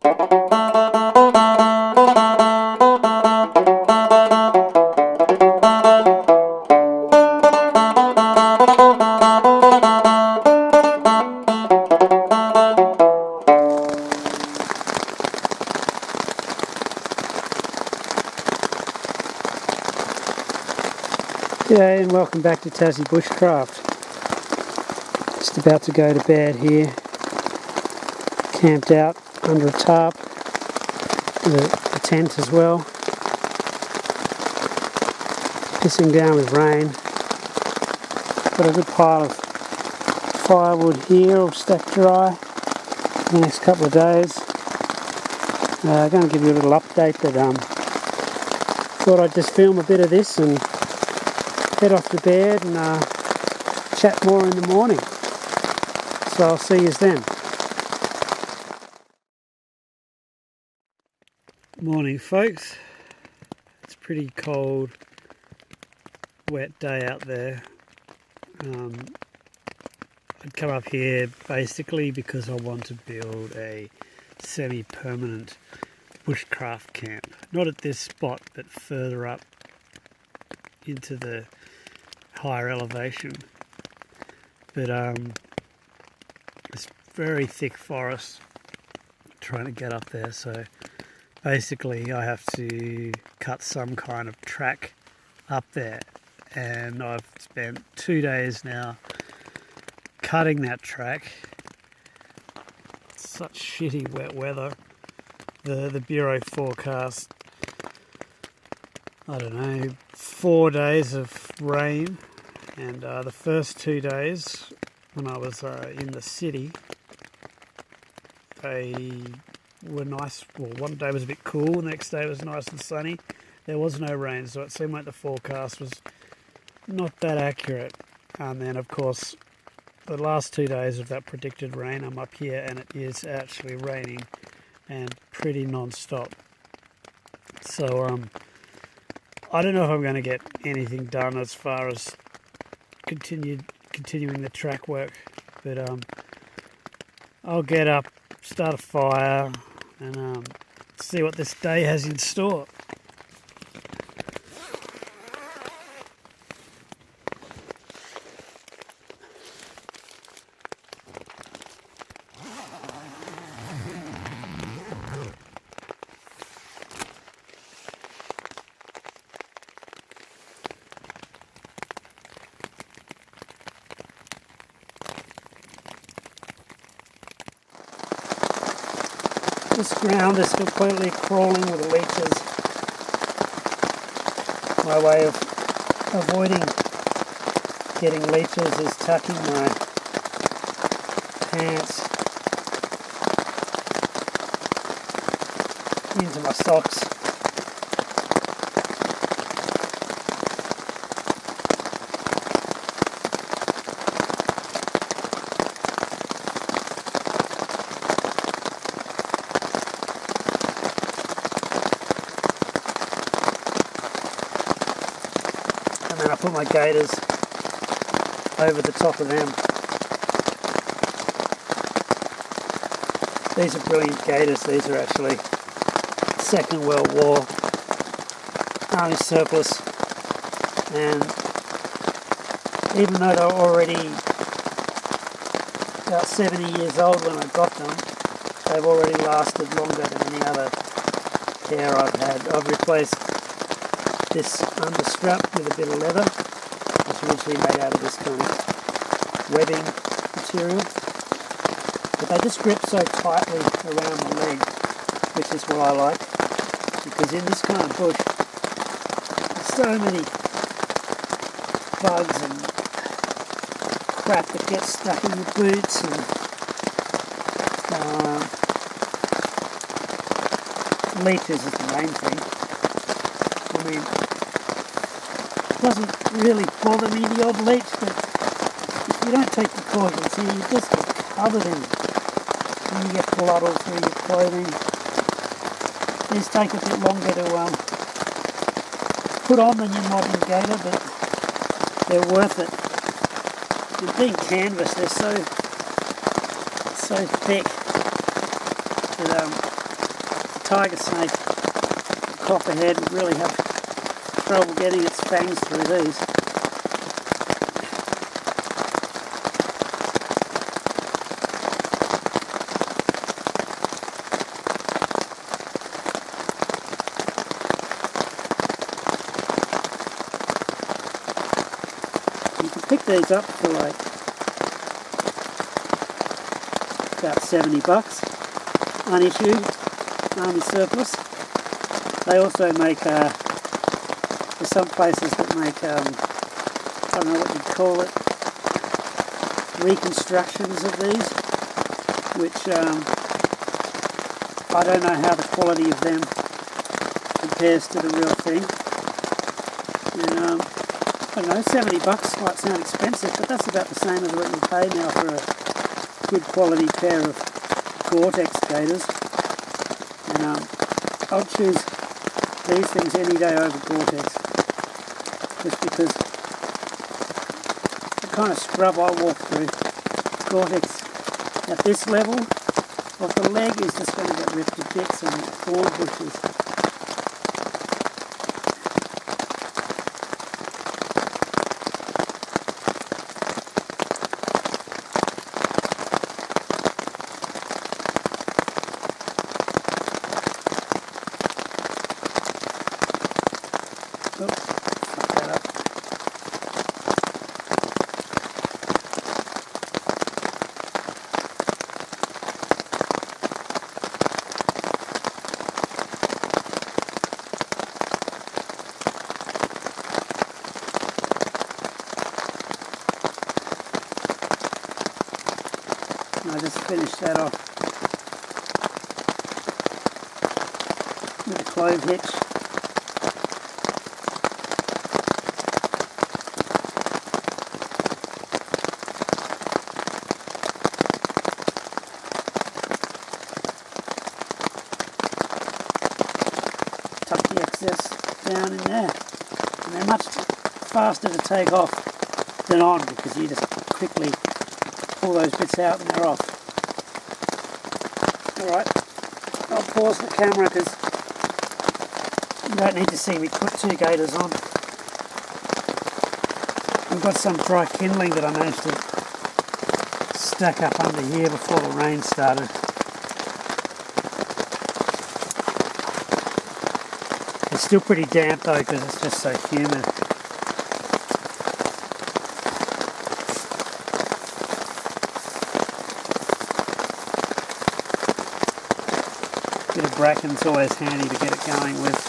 G'day and welcome back to Tassie Bushcraft. Just about to go to bed here. Camped out under a tarp with a tent as well. Pissing down with rain. Got a good pile of firewood here, all stacked dry for the next couple of days. I'm going to give you a little update, but thought I'd just film a bit of this and head off to bed and chat more in the morning. So I'll see you then. Morning folks. It's a pretty cold, wet day out there. I'd come up here basically because I want to build a semi-permanent bushcraft camp. Not at this spot, but further up into the higher elevation, but it's very thick forest trying to get up there, so basically I have to cut some kind of track up there, and I've spent 2 days now cutting that track. Such shitty wet weather. The Bureau forecast, I don't know, 4 days of rain, and the first 2 days when I was in the city, they were nice. Well, one day was a bit cool, the next day was nice and sunny. There was no rain, so it seemed like the forecast was not that accurate. And then of course the last 2 days of that predicted rain, I'm up here and it is actually raining and pretty non-stop. So I don't know if I'm going to get anything done as far as continuing the track work, but I'll get up, start a fire, and see what this day has in store. This ground is completely crawling with leeches. My way of avoiding getting leeches is tucking my pants into my socks. And then I put my gaiters over the top of them. These are brilliant gaiters. These are actually Second World War army surplus, and even though they're already about 70 years old when I got them, they've already lasted longer than any other pair I've had. I've replaced this understrap with a bit of leather. It's usually made out of this kind of webbing material, but they just grip so tightly around the leg, which is what I like, because in this kind of bush there's so many bugs and crap that gets stuck in your boots, and leeches is the main thing. I mean, it doesn't really bother me, the odd leech, but if you don't take precautions here, you just get covered in it. And you get blood all through your clothing. These take a bit longer to put on than your modern gaiter, but they're worth it. And being canvas, they're so thick that tiger snake, copperhead, would really have trouble getting its fangs through these. You can pick these up for like about $70, unissued, army surplus. They also make, there's some places that make, I don't know what you'd call it, reconstructions of these, which I don't know how the quality of them compares to the real thing. And, I don't know, $70 might sound expensive, but that's about the same as what you pay now for a good quality pair of Gore-Tex gaiters. And I'll choose these things any day over Gore-Tex, just because the kind of scrub I walk through, Gore-Tex at this level of the leg is just going to get ripped to bits on thorn bushes. Oops, fuck that up. I just finished that off with a clove hitch. Tuck the excess down in there, and they're much faster to take off than on, because you just quickly pull those bits out and they're off. Alright, I'll pause the camera because you don't need to see me put two gaiters on. I've got some dry kindling that I managed to stack up under here before the rain started. It's still pretty damp though because it's just so humid. Bit of bracken's always handy to get it going with.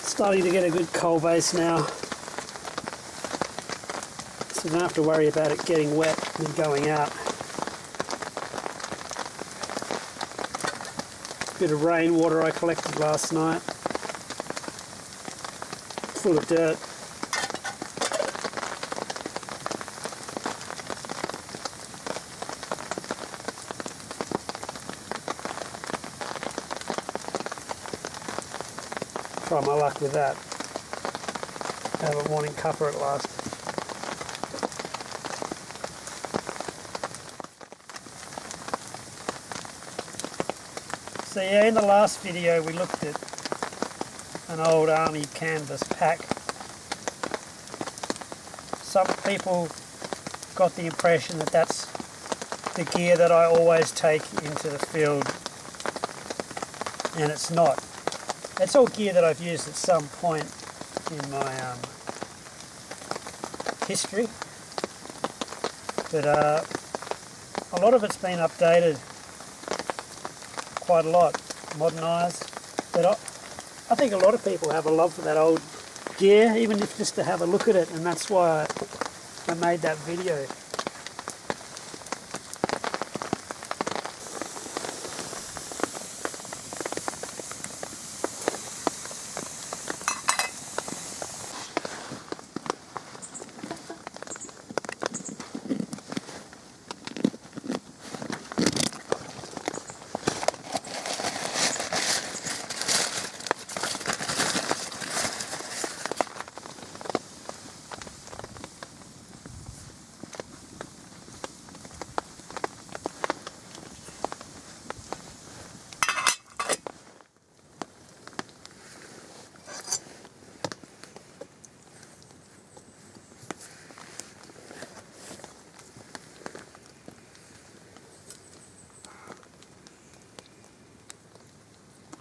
Starting to get a good coal base now, so you don't have to worry about it getting wet and going out. Bit of rainwater I collected last night, full of dirt. Try my luck with that. Have a morning cuppa at last. So yeah, in the last video we looked at an old army canvas pack. Some people got the impression that that's the gear that I always take into the field, and it's not. It's all gear that I've used at some point in my history, but a lot of it's been updated quite a lot, modernised, but I think a lot of people have a love for that old gear, even if just to have a look at it, and that's why I made that video.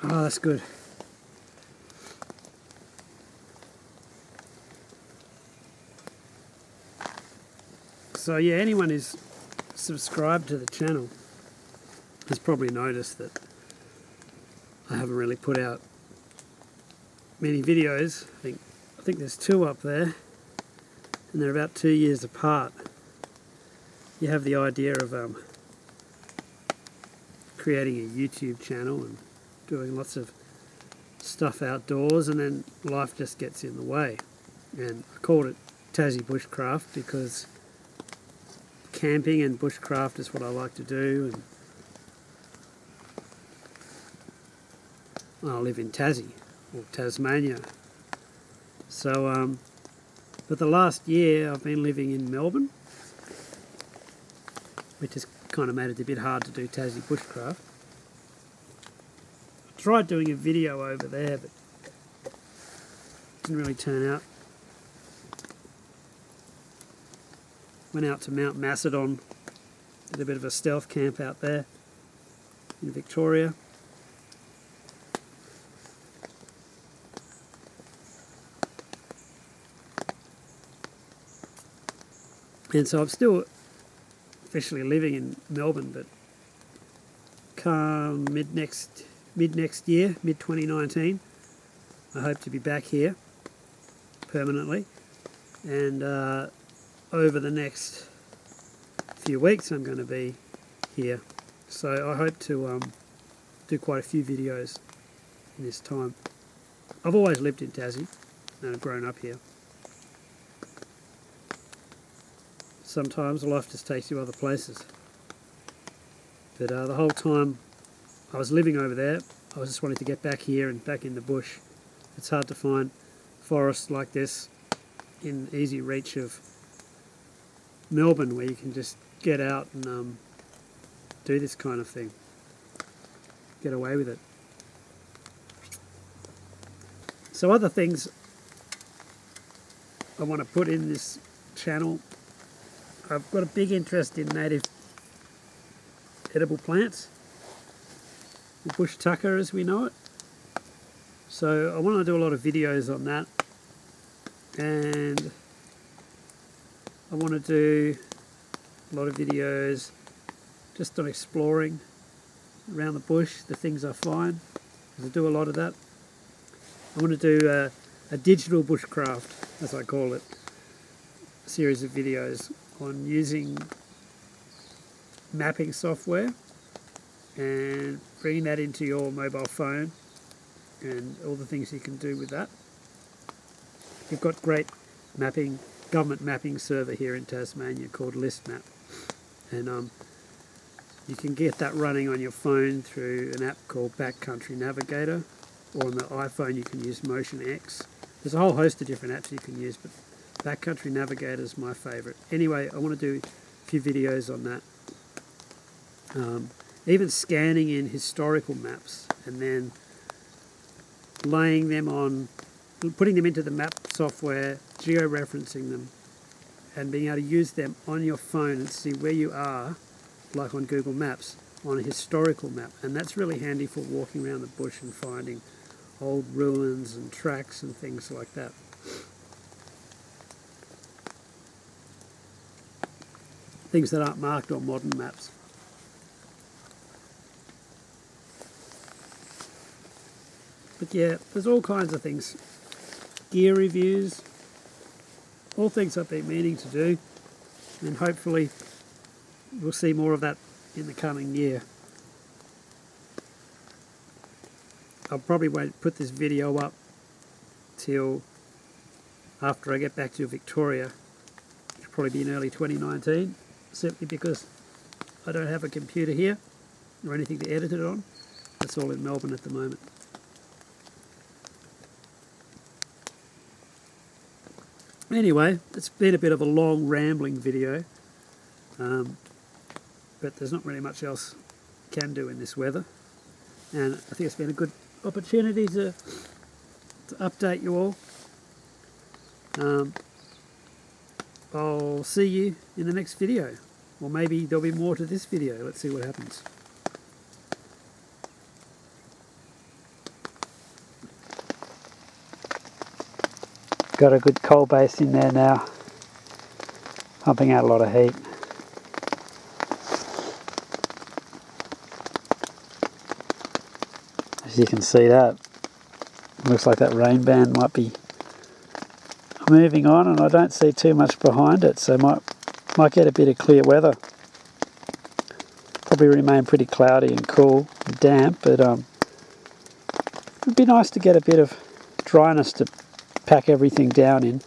Oh, that's good. So yeah, anyone who's subscribed to the channel has probably noticed that I haven't really put out many videos. I think there's 2 up there, and they're about 2 years apart. You have the idea of creating a YouTube channel and doing lots of stuff outdoors, and then life just gets in the way. And I called it Tassie Bushcraft because camping and bushcraft is what I like to do, and I live in Tassie, or Tasmania. So, but the last year I've been living in Melbourne, which has kind of made it a bit hard to do Tassie Bushcraft. Tried doing a video over there, but didn't really turn out. Went out to Mount Macedon, did a bit of a stealth camp out there in Victoria. And so I'm still officially living in Melbourne, but come mid next year, mid 2019, I hope to be back here permanently, and over the next few weeks I'm going to be here, so I hope to do quite a few videos in this time. I've always lived in Tassie and I've grown up here. Sometimes life just takes you other places, but the whole time I was living over there, I was just wanting to get back here and back in the bush. It's hard to find forests like this in easy reach of Melbourne, where you can just get out and do this kind of thing, get away with it. So other things I want to put in this channel, I've got a big interest in native edible plants, the bush tucker as we know it. So I want to do a lot of videos on that, and I want to do a lot of videos just on exploring around the bush, the things I find, because I do a lot of that. I want to do a digital bushcraft, as I call it, a series of videos on using mapping software and bringing that into your mobile phone and all the things you can do with that. We've got great mapping, government mapping server here in Tasmania called ListMap, and you can get that running on your phone through an app called Backcountry Navigator, or on the iPhone you can use Motion X. There's a whole host of different apps you can use, but Backcountry Navigator is my favourite. Anyway, I want to do a few videos on that. Even scanning in historical maps and then laying them on, putting them into the map software, geo-referencing them, and being able to use them on your phone and see where you are, like on Google Maps, on a historical map. And that's really handy for walking around the bush and finding old ruins and tracks and things like that. Things that aren't marked on modern maps. But yeah, there's all kinds of things. Gear reviews, all things I've been meaning to do, and hopefully we'll see more of that in the coming year. I probably won't put this video up till after I get back to Victoria. It'll probably be in early 2019, simply because I don't have a computer here or anything to edit it on. That's all in Melbourne at the moment. Anyway, it's been a bit of a long rambling video, but there's not really much else I can do in this weather, and I think it's been a good opportunity to update you all. I'll see you in the next video, or maybe there'll be more to this video. Let's see what happens. Got a good coal base in there now, pumping out a lot of heat. As you can see, that looks like that rain band might be moving on, and I don't see too much behind it, so might get a bit of clear weather. Probably remain pretty cloudy and cool and damp, but it'd be nice to get a bit of dryness to pack everything down in.